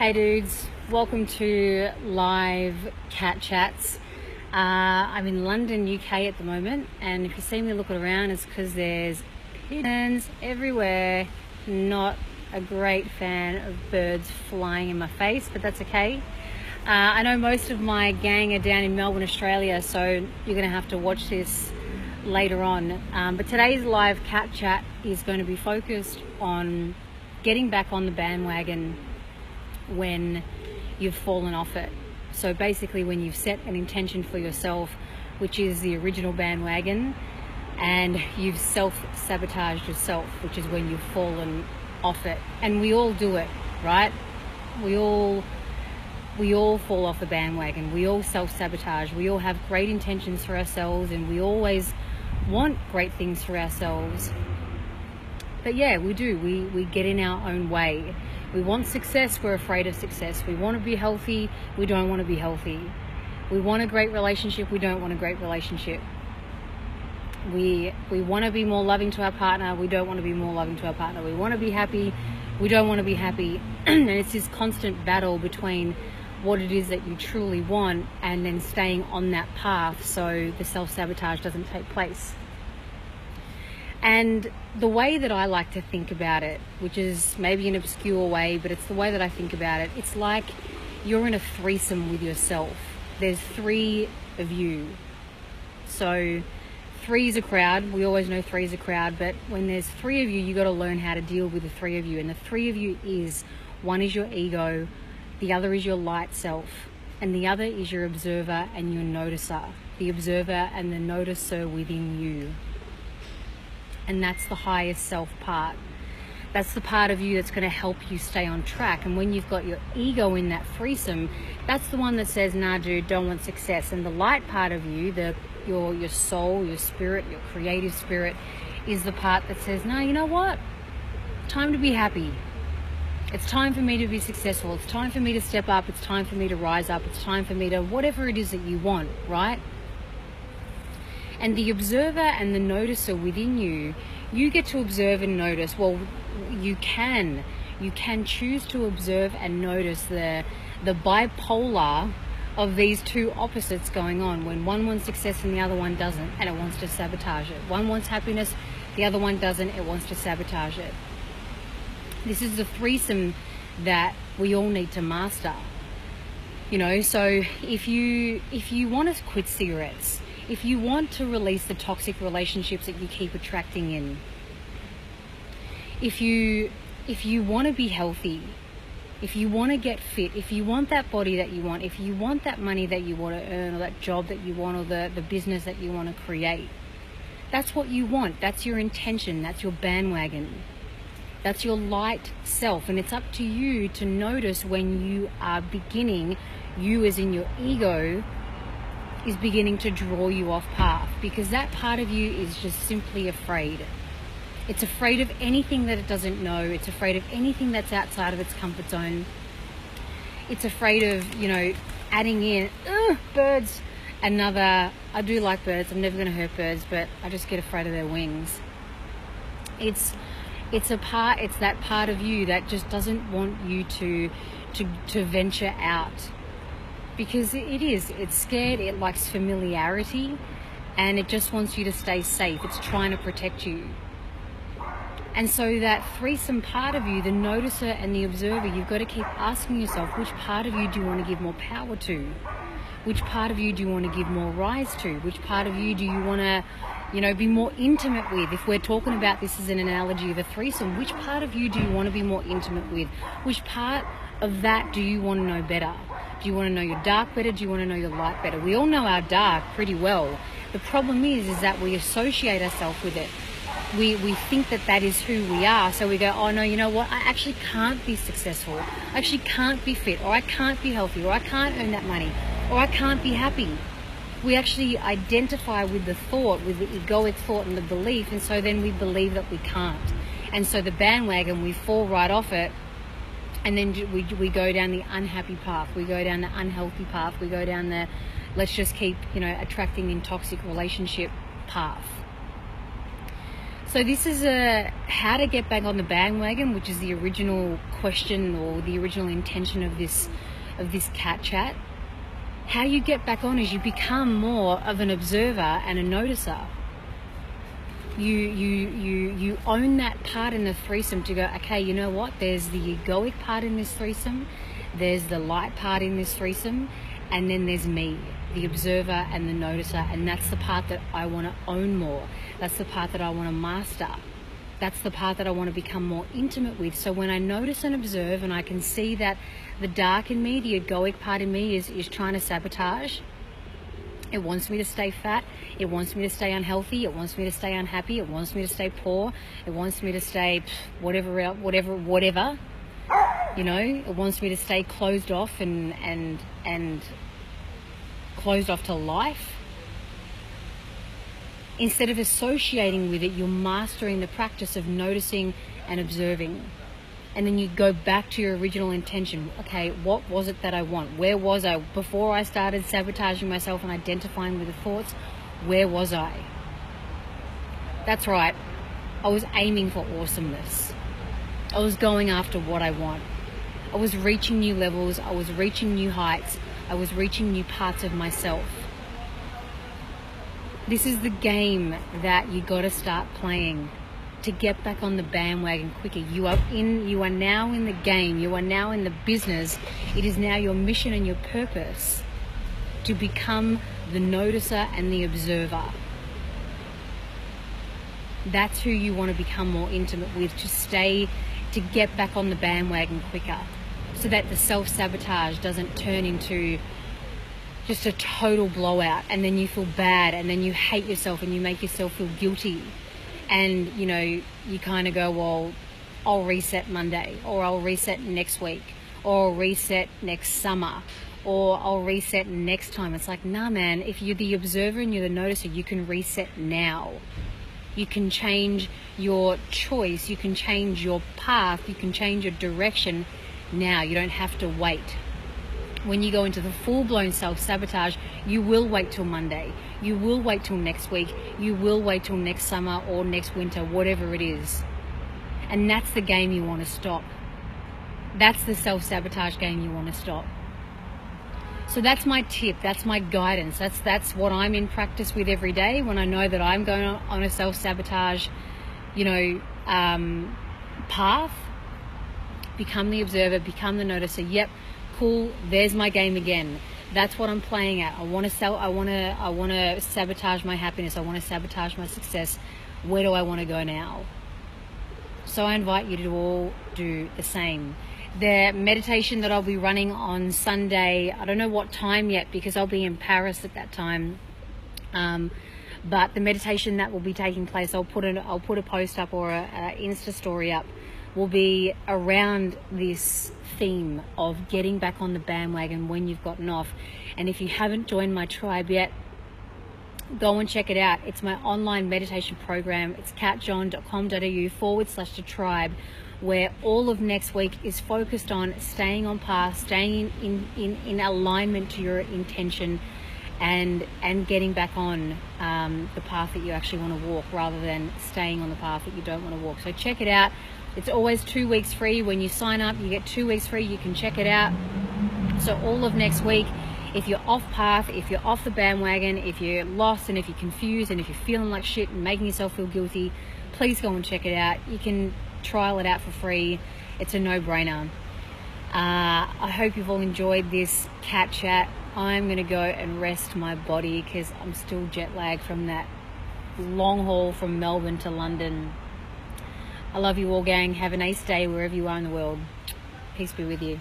Hey dudes, welcome to live cat chats. I'm in London, UK at the moment, and if you see me looking around, it's because there's pigeons everywhere. Not a great fan of birds flying in my face, but that's okay. I know most of my gang are down in Melbourne, Australia, so you're going to have to watch this later on. But today's live cat chat is going to be focused on getting back on the bandwagon when you've fallen off it. So basically when you've set an intention for yourself, which is the original bandwagon, and you've self-sabotaged yourself, which is when you've fallen off it. And we all do it, right? We all fall off the bandwagon. We all self-sabotage. We all have great intentions for ourselves, and we always want great things for ourselves. But yeah, we do. We get in our own way. We want success, we're afraid of success. We want to be healthy, we don't want to be healthy. We want a great relationship, we don't want a great relationship. We want to be more loving to our partner, we don't want to be more loving to our partner. We want to be happy, we don't want to be happy. And it's this constant battle between what it is that you truly want and then staying on that path so the self-sabotage doesn't take place. And the way that I like to think about it, which is maybe an obscure way, but it's the way that I think about it, it's like you're in a threesome with yourself. There's three of you. So three is a crowd. We always know three is a crowd, but when there's three of you, you got to learn how to deal with the three of you. And the three of you is, one is your ego, the other is your light self, and the other is your observer and your noticer. The observer and the noticer within you. And that's the highest self part. That's the part of you that's going to help you stay on track. And when you've got your ego in that threesome, that's the one that says, nah dude, don't want success. And the light part of you, your soul, your spirit, your creative spirit, is the part that says, no, you know what? Time to be happy. It's time for me to be successful. It's time for me to step up. It's time for me to rise up. It's time for me to whatever it is that you want, right? And the observer and the noticer within you, you get to observe and notice. Well, you can choose to observe and notice the bipolar of these two opposites going on, when one wants success and the other one doesn't, and it wants to sabotage it. One wants happiness, the other one doesn't, it wants to sabotage it. This is the threesome that we all need to master. You know, so if you want to quit cigarettes, if you want to release the toxic relationships that you keep attracting in, if you want to be healthy, if you want to get fit, if you want that body that you want, if you want that money that you want to earn, or that job that you want, or the business that you want to create, that's what you want. That's your intention. That's your bandwagon. That's your light self. And it's up to you to notice when you are beginning, you as in your ego, is beginning to draw you off path, because that part of you is just simply afraid. It's afraid of anything that it doesn't know. It's afraid of anything that's outside of its comfort zone. It's afraid of, adding in, birds. I do like birds. I'm never going to hurt birds, but I just get afraid of their wings. It's that part of you that just doesn't want you to venture out. Because it's scared, it likes familiarity, and it just wants you to stay safe. It's trying to protect you. And so that threesome part of you, the noticer and the observer, you've got to keep asking yourself, which part of you do you want to give more power to? Which part of you do you want to give more rise to? Which part of you do you want to, be more intimate with? If we're talking about this as an analogy of a threesome, which part of you do you want to be more intimate with? Which part of that do you want to know better? Do you want to know your dark better? Do you want to know your light better? We all know our dark pretty well. The problem is that we associate ourselves with it. We think that is who we are. So we go, oh no, you know what? I actually can't be successful. I actually can't be fit, or I can't be healthy, or I can't earn that money, or I can't be happy. We actually identify with the thought, with the egoic thought and the belief, and so then we believe that we can't. And so the bandwagon, we fall right off it. And then we go down the unhappy path. We go down the unhealthy path. We go down the let's just keep, attracting in toxic relationship path. So this is how to get back on the bandwagon, which is the original question or the original intention of this cat chat. How you get back on is you become more of an observer and a noticer. You own that part in the threesome to go, okay, you know what? There's the egoic part in this threesome. There's the light part in this threesome. And then there's me, the observer and the noticer. And that's the part that I want to own more. That's the part that I want to master. That's the part that I want to become more intimate with. So when I notice and observe and I can see that the dark in me, the egoic part in me is trying to sabotage. It wants me to stay fat. It wants me to stay unhealthy. It wants me to stay unhappy. It wants me to stay poor. It wants me to stay whatever. You know, it wants me to stay closed off and closed off to life. Instead of associating with it, you're mastering the practice of noticing and observing. And then you go back to your original intention. Okay, what was it that I want? Where was I? Before I started sabotaging myself and identifying with the thoughts, where was I? That's right. I was aiming for awesomeness. I was going after what I want. I was reaching new levels. I was reaching new heights. I was reaching new parts of myself. This is the game that you got to start playing to get back on the bandwagon quicker. You are now in the game. You are now in the business. It is now your mission and your purpose to become the noticer and the observer. That's who you want to become more intimate with, to get back on the bandwagon quicker, so that the self-sabotage doesn't turn into just a total blowout, and then you feel bad, and then you hate yourself, and you make yourself feel guilty. And, you know, you kind of go, well, I'll reset Monday, or I'll reset next week, or I'll reset next summer, or I'll reset next time. It's like, nah, man, if you're the observer and you're the noticer, you can reset now. You can change your choice. You can change your path. You can change your direction now. You don't have to wait. When you go into the full-blown self-sabotage, you will wait till Monday. You will wait till next week. You will wait till next summer or next winter, whatever it is. And that's the game you want to stop. That's the self-sabotage game you want to stop. So that's my tip. That's my guidance. That's what I'm in practice with every day when I know that I'm going on a self-sabotage, path. Become the observer, become the noticer. Yep, cool, there's my game again. That's what I'm playing at. I want to sabotage my happiness. I want to sabotage my success. Where do I want to go now? So I invite you to all do the same. The meditation that I'll be running on Sunday, I don't know what time yet because I'll be in Paris at that time. But the meditation that will be taking place, I'll put a post up or a Insta story up, will be around this theme of getting back on the bandwagon when you've gotten off. And if you haven't joined my tribe yet, go and check it out. It's my online meditation program. It's katjohn.com.au/the-tribe, where all of next week is focused on staying on path, staying in alignment to your intention, and getting back on the path that you actually want to walk, rather than staying on the path that you don't want to walk. So check it out. It's always 2 weeks free. When you sign up, you get 2 weeks free. You can check it out. So all of next week, if you're off path, if you're off the bandwagon, if you're lost, and if you're confused, and if you're feeling like shit and making yourself feel guilty, please go and check it out. You can trial it out for free. It's a no-brainer. I hope you've all enjoyed this cat chat. I'm going to go and rest my body because I'm still jet lagged from that long haul from Melbourne to London. I love you all, gang. Have a nice day wherever you are in the world. Peace be with you.